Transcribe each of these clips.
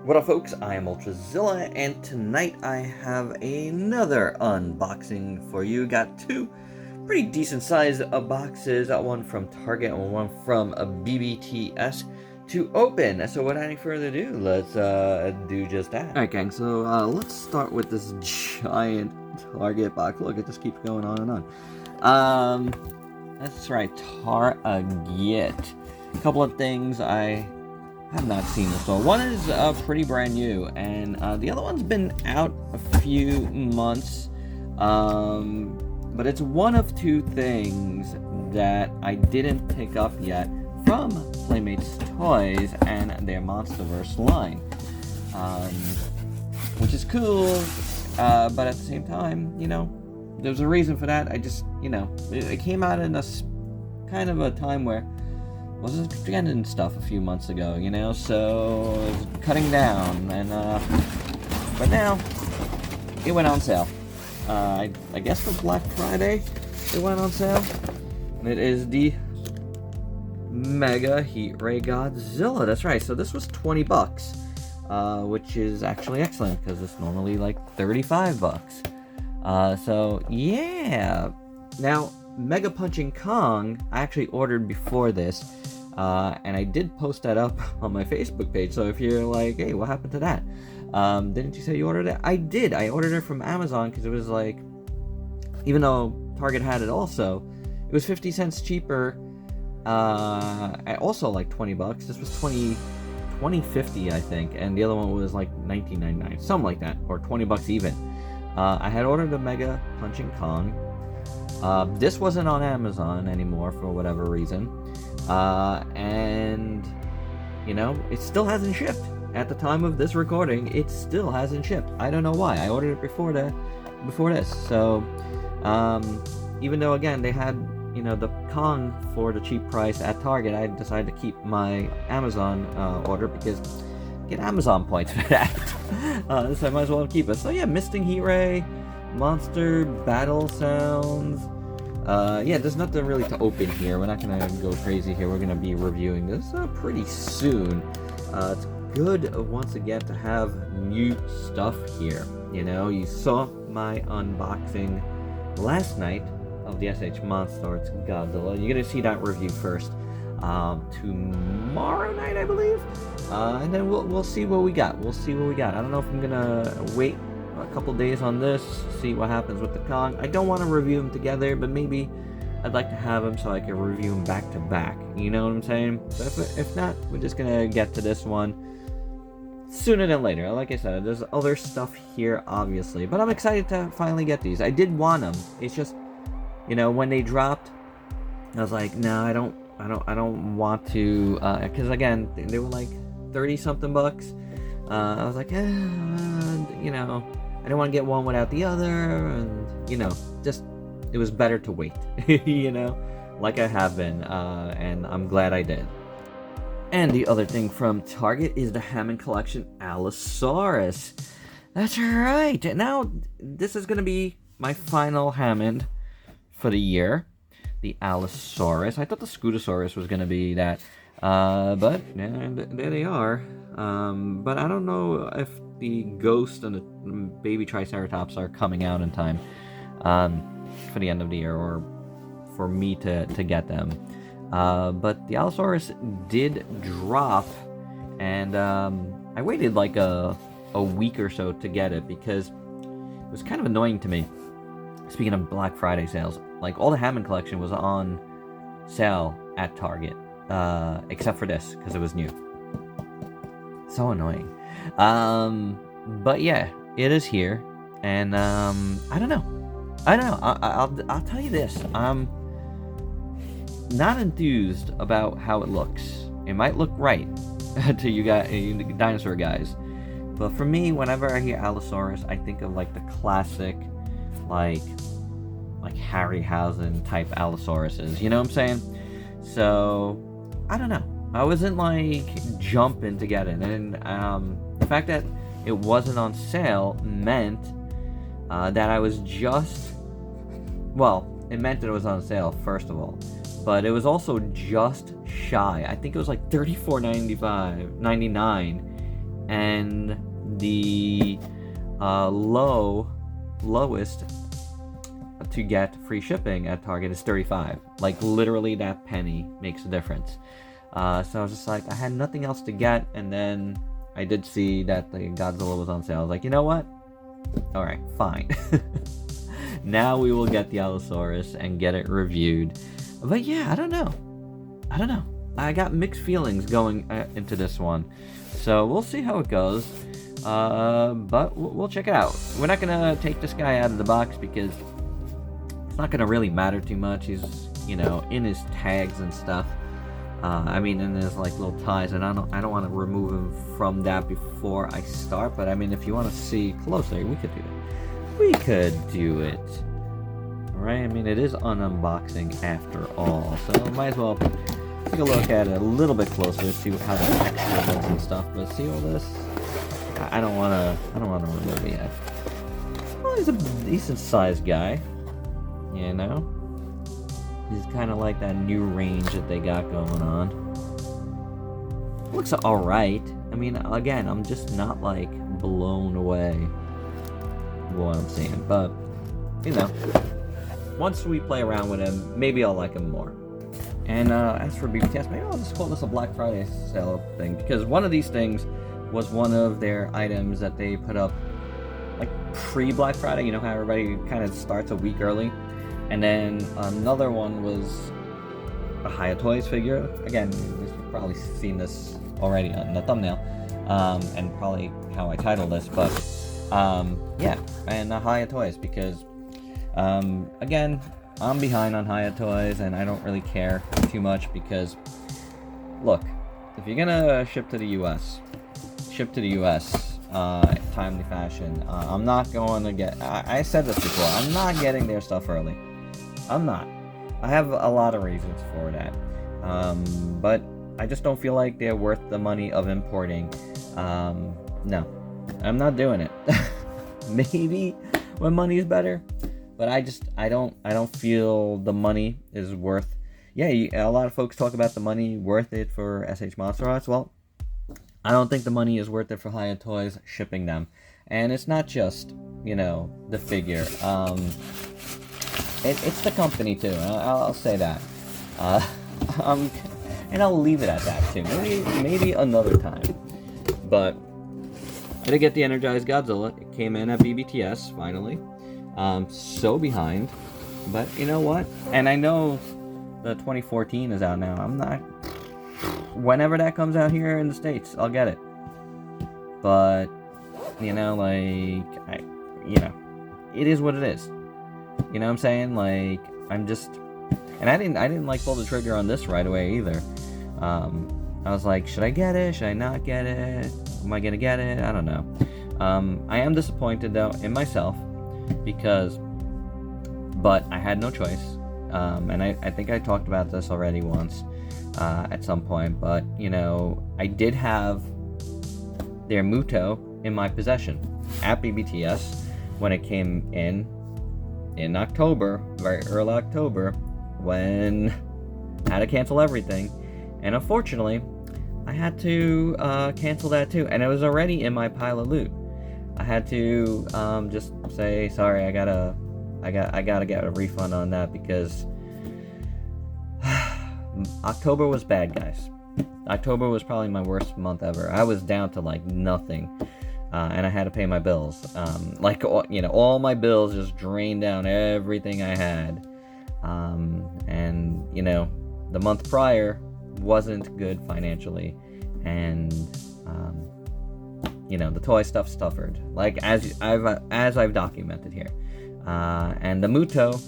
What up, folks? I am Ultrazilla, and tonight I have another unboxing for you. Got two pretty decent sized boxes, one from Target and one from a BBTS to open. So without any further ado, let's do just that. Alright, gang, so let's start with this giant Target box. Look, it just keeps going on and on. That's right, Target. A couple of things I have not seen this store. One is pretty brand new, and the other one's been out a few months. But it's one of two things that I didn't pick up yet from Playmates Toys and their Monsterverse line, which is cool. But at the same time, you know, there's a reason for that. I just, you know, it came out in a kind of a time where wasn't getting stuff a few months ago, you know, so it was cutting down, and but now it went on sale. I guess for Black Friday it went on sale, and it is the Mega Heat Ray Godzilla. That's right. So this was $20, which is actually excellent because it's normally like $35. So yeah. Now, Mega Punching Kong, I actually ordered before this, and I did post that up on my Facebook page, so if you're like, hey, what happened to that? Didn't you say you ordered it? I did. I ordered it from Amazon because it was like, even though Target had it also, it was 50 cents cheaper, at also like $20. This was $20.50, I think, and the other one was like $19.99, something like that, or $20 even. I had ordered a Mega Punching Kong. This wasn't on Amazon anymore for whatever reason, and you know, it still hasn't shipped. At the time of this recording, it still hasn't shipped. I don't know why. I ordered it before this. So even though again they had, you know, the Kong for the cheap price at Target, I decided to keep my Amazon order because I get Amazon points for that. So I might as well keep it. So yeah, Misting Heat Ray, Monster Battle Sounds. Yeah, there's nothing really to open here. We're not gonna go crazy here. We're gonna be reviewing this pretty soon. It's good once again to have new stuff here. You know, you saw my unboxing last night of the Monsterverse Godzilla. You're gonna see that review first tomorrow night, I believe, and then we'll see what we got. We'll see what we got. I don't know if I'm gonna wait a couple days on this, see what happens with the Kong. I don't want to review them together, but maybe I'd like to have them so I can review them back to back. You know what I'm saying? So if not, we're just gonna get to this one sooner than later. Like I said, there's other stuff here, obviously, but I'm excited to finally get these. I did want them. It's just, you know, when they dropped, I was like, no, I don't want to, because again, they were like 30-something bucks. I was like, you know, I didn't want to get one without the other, and, you know, just, it was better to wait, you know, like I have been, and I'm glad I did. And the other thing from Target is the Hammond Collection Allosaurus. That's right. Now, this is going to be my final Hammond for the year, the Allosaurus. I thought the Scutosaurus was going to be that, but yeah, there they are. But I don't know if the Ghost and the Baby Triceratops are coming out in time for the end of the year, or for me to get them. But the Allosaurus did drop, and I waited like a week or so to get it because it was kind of annoying to me. Speaking of Black Friday sales, like all the Hammond collection was on sale at Target, except for this because it was new. So annoying. But yeah, it is here, and I don't know. I'll tell you this. I'm not enthused about how it looks. It might look right to you guys, you dinosaur guys, but for me, whenever I hear Allosaurus, I think of like the classic, like Harryhausen type Allosauruses. You know what I'm saying? So I don't know. I wasn't like jumping to get it, and the fact that it wasn't on sale meant that I was just, well, it meant that it was on sale first of all, but it was also just shy. I think it was like $34.99, and the lowest to get free shipping at Target is 35. Like, literally that penny makes a difference. So I was just like, I had nothing else to get, and then I did see that the Godzilla was on sale. I was like, you know what? Alright, fine. Now we will get the Allosaurus and get it reviewed. But yeah, I don't know. I got mixed feelings going into this one. So we'll see how it goes. But we'll check it out. We're not going to take this guy out of the box because it's not going to really matter too much. He's, you know, in his tags and stuff. I mean, in his like little ties, and I don't want to remove him from that before I start. But I mean, if you want to see closer, we could do it. All right. I mean, it is an unboxing after all, so might as well take a look at it a little bit closer, see how the texture looks and stuff. But see all this? I don't want to remove it yet. Well, he's a decent sized guy, you know. He's kind of like that new range that they got going on. Looks alright. I mean, again, I'm just not like blown away with what I'm seeing, but you know, once we play around with him, maybe I'll like him more. And as for BBTS, maybe I'll just call this a Black Friday sale thing, because one of these things was one of their items that they put up like pre-Black Friday. You know how everybody kind of starts a week early? And then another one was a Hiya Toys figure. Again, you've probably seen this already on the thumbnail, and probably how I titled this, but yeah, and Hiya Toys, because again, I'm behind on Hiya Toys, and I don't really care too much, because look, if you're gonna ship to the US, timely fashion. I'm not going to get, I said this before, I'm not getting their stuff early. I'm not. I have a lot of reasons for that. But I just don't feel like they're worth the money of importing. No, I'm not doing it. Maybe when money is better, but I don't feel the money is worth. Yeah, a lot of folks talk about the money worth it for SH Monster Arts. Well, I don't think the money is worth it for Hiya Toys shipping them. And it's not just, you know, the figure. It's the company too. I'll say that. And I'll leave it at that too. Maybe another time. But I did get the Energized Godzilla. It came in at BBTS finally. So behind, but you know what? And I know the 2014 is out now. I'm not. Whenever that comes out here in the States, I'll get it. But you know, like it is what it is. You know what I'm saying? Like, I'm just, and I didn't like pull the trigger on this right away either. I was like, should I get it? Should I not get it? Am I gonna get it? I don't know. I am disappointed though in myself but I had no choice. And I think I talked about this already once at some point, but you know, I did have their Muto in my possession at BBTS when it came in October, very early October, when I had to cancel everything, and unfortunately I had to cancel that too, and it was already in my pile of loot. I had to just say sorry. I gotta get a refund on that, because October was bad, guys. October was probably my worst month ever. I was down to like nothing, and I had to pay my bills. Like, you know, all my bills just drained down everything I had, and you know, the month prior wasn't good financially, and you know, the toy stuff suffered, like as I've documented here, and the Muto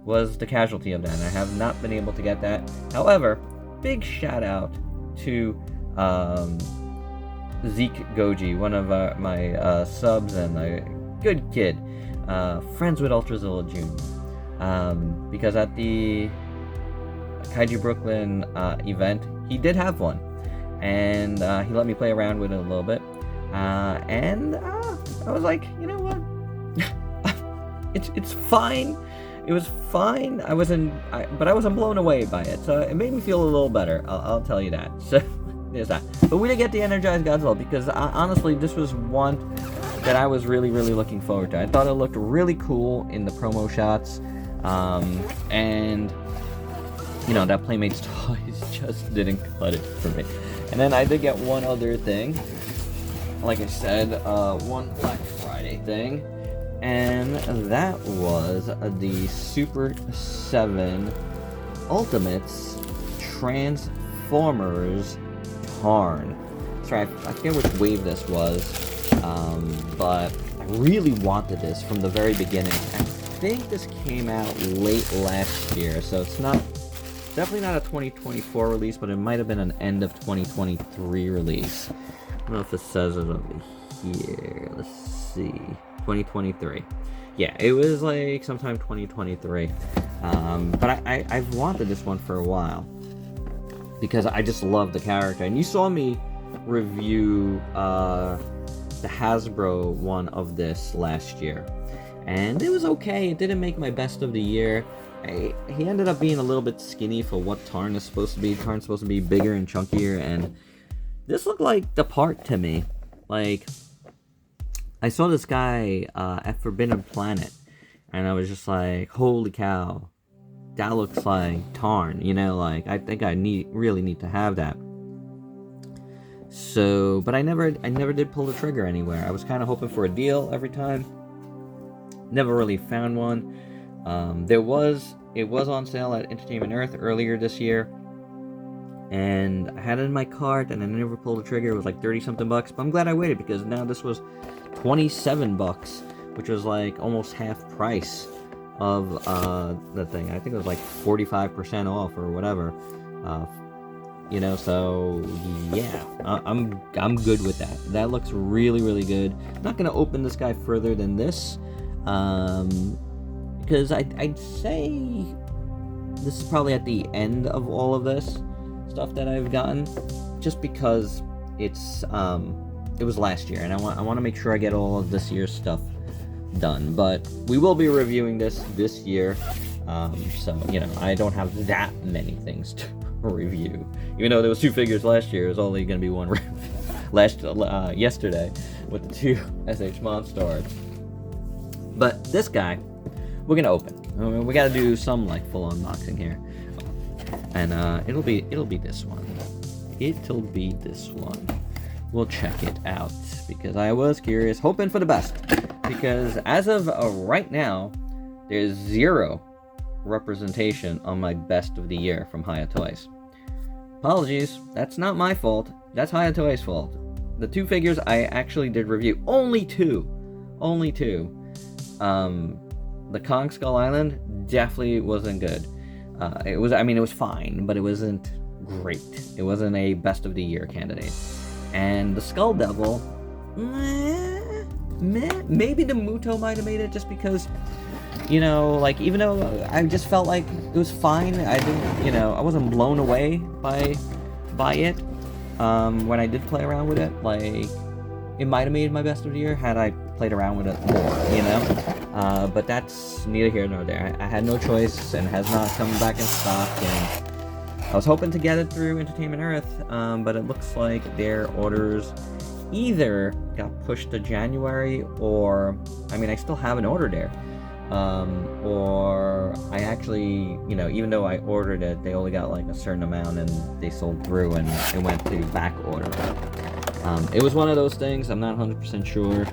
was the casualty of that, and I have not been able to get that. However, big shout out to Zeke Goji, one of my subs and a good kid, friends with Ultrazilla Jr., because at the Kaiju Brooklyn event, he did have one, and he let me play around with it a little bit, and I was like, you know what, it's fine. It was fine. But I wasn't blown away by it, so it made me feel a little better. I'll tell you that. So there's that. But we didn't get the Energized Godzilla because honestly, this was one that I was really, really looking forward to. I thought it looked really cool in the promo shots, and you know, that Playmates toys just didn't cut it for me. And then I did get one other thing, like I said, one Black Friday thing, and that was the SUPER7 Ultimates Transformers Tarn. Sorry, I forget which wave this was, but I really wanted this from the very beginning. I think this came out late last year, so it's not, definitely not a 2024 release, but it might have been an end of 2023 release. I don't know if it says it over here. Let's see. 2023. Yeah, it was like sometime 2023. But I've wanted this one for a while because I just love the character. And you saw me review the Hasbro one of this last year, and it was okay. It didn't make my best of the year. He ended up being a little bit skinny for what Tarn is supposed to be. Tarn's supposed to be bigger and chunkier, and this looked like the part to me. Like, I saw this guy at Forbidden Planet, and I was just like, holy cow, that looks like Tarn, you know, like, I think I really need to have that. So, but I never did pull the trigger anywhere. I was kind of hoping for a deal every time. Never really found one. It was on sale at Entertainment Earth earlier this year, and I had it in my cart, and I never pulled the trigger. It was like 30-something bucks, but I'm glad I waited because now this was 27 bucks, which was like almost half price of the thing. I think it was like 45% off or whatever. You know, so yeah, I'm good with that. That looks really, really good. I'm not gonna open this guy further than this, because I'd say this is probably at the end of all of this stuff that I've gotten, just because it's it was last year, and I want to make sure I get all of this year's stuff done. But we will be reviewing this year, so you know, I don't have that many things to review. Even though there was 2 figures last year, it was only going to be one yesterday with the 2 SH Monstars. But this guy, we're gonna open. We gotta do some like full unboxing here, and it'll be this one. It'll be this one. We'll check it out because I was curious, hoping for the best. Because as of right now, there's 0 representation on my best of the year from Hiya Toys. Apologies, that's not my fault. That's Hiya Toys' fault. The 2 figures I actually did review, only two. The Kong Skull Island definitely wasn't good. It was fine, but it wasn't great. It wasn't a best of the year candidate. And the Skull Devil, maybe the Muto might have made it, just because, you know, like, even though I just felt like it was fine, I didn't, you know, I wasn't blown away by it. When I did play around with it, like, it might have made my best of the year had I played around with it more, you know? But that's neither here nor there. I had no choice, and has not come back in stock, and I was hoping to get it through Entertainment Earth, but it looks like their orders either got pushed to January, or, I mean, I still have an order there, or I actually, you know, even though I ordered it, they only got like a certain amount, and they sold through, and it went to back order. It was one of those things. I'm not 100% sure.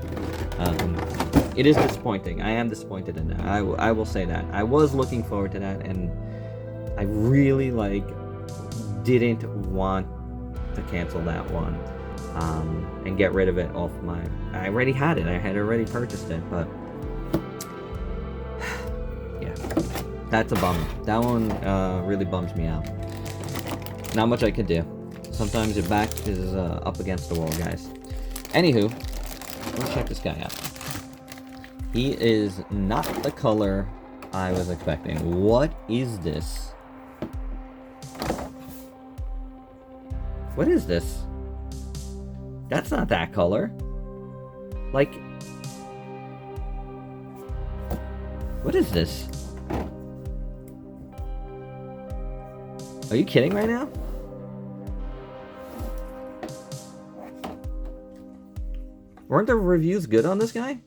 It is disappointing. I am disappointed in that. I will say that. I was looking forward to that, and I really, like, didn't want to cancel that one, and get rid of it off my... I already had it. I had already purchased it, but... yeah. That's a bummer. That one really bums me out. Not much I could do. Sometimes your back is up against the wall, guys. Anywho, let's check this guy out. He is not the color I was expecting. What is this? What is this? That's not that color. Like... what is this? Are you kidding right now? Weren't the reviews good on this guy?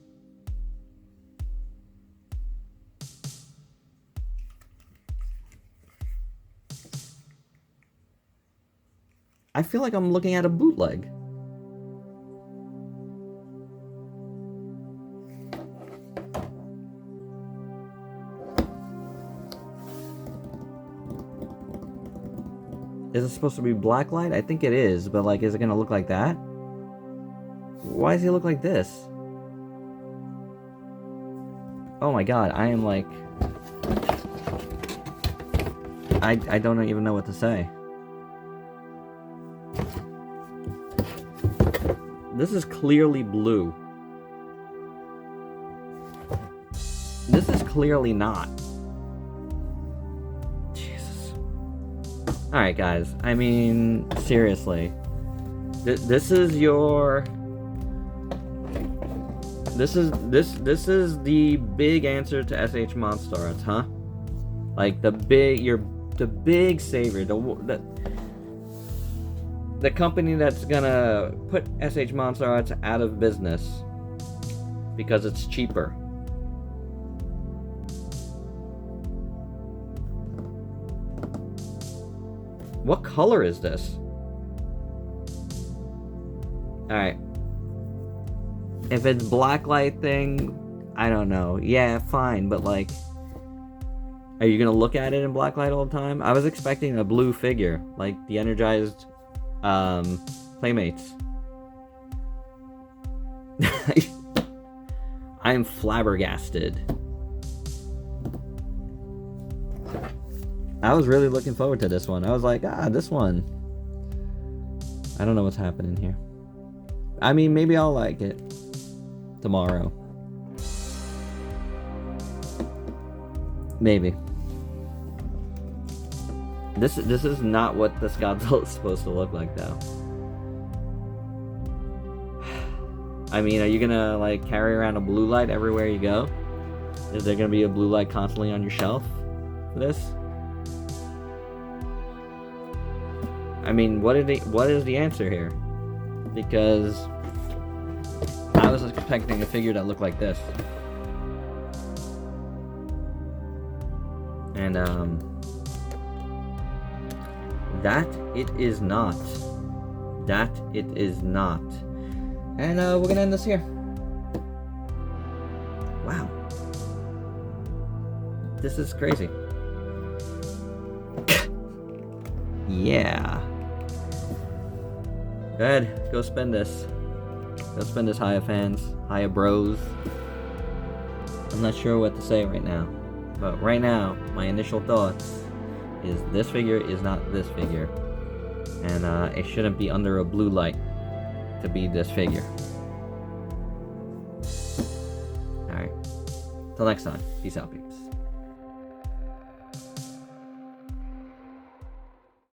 I feel like I'm looking at a bootleg. Is it supposed to be blacklight? I think it is, but like, is it gonna look like that? Why does he look like this? Oh my god, I am like... I don't even know what to say. This is clearly blue. This is clearly not. Jesus. Alright guys, I mean, seriously. This is your... This is the big answer to SH Monsterverse, huh? Like the big savior, the company that's gonna put SH Monsterverse out of business because it's cheaper. What color is this? Alright. If it's blacklight thing, I don't know. Yeah, fine, but like... Are you gonna look at it in blacklight all the time? I was expecting a blue figure, like the Energized Playmates. I am flabbergasted. I was really looking forward to this one. I was like, this one. I don't know what's happening here. I mean, maybe I'll like it tomorrow. Maybe. This is not what this Godzilla is supposed to look like, though. I mean, are you gonna like carry around a blue light everywhere you go? Is there gonna be a blue light constantly on your shelf for this? I mean, what is the answer here? Because I was expecting a figure that looked like this. And that it is not. That it is not. And we're gonna end this here. Wow. This is crazy. Yeah. Good. Go spend this. Go spend this, Hiya fans. Hiya bros. I'm not sure what to say right now. But right now, my initial thoughts is this figure is not this figure. And it shouldn't be under a blue light to be this figure. Alright. Till next time. Peace out, peeps.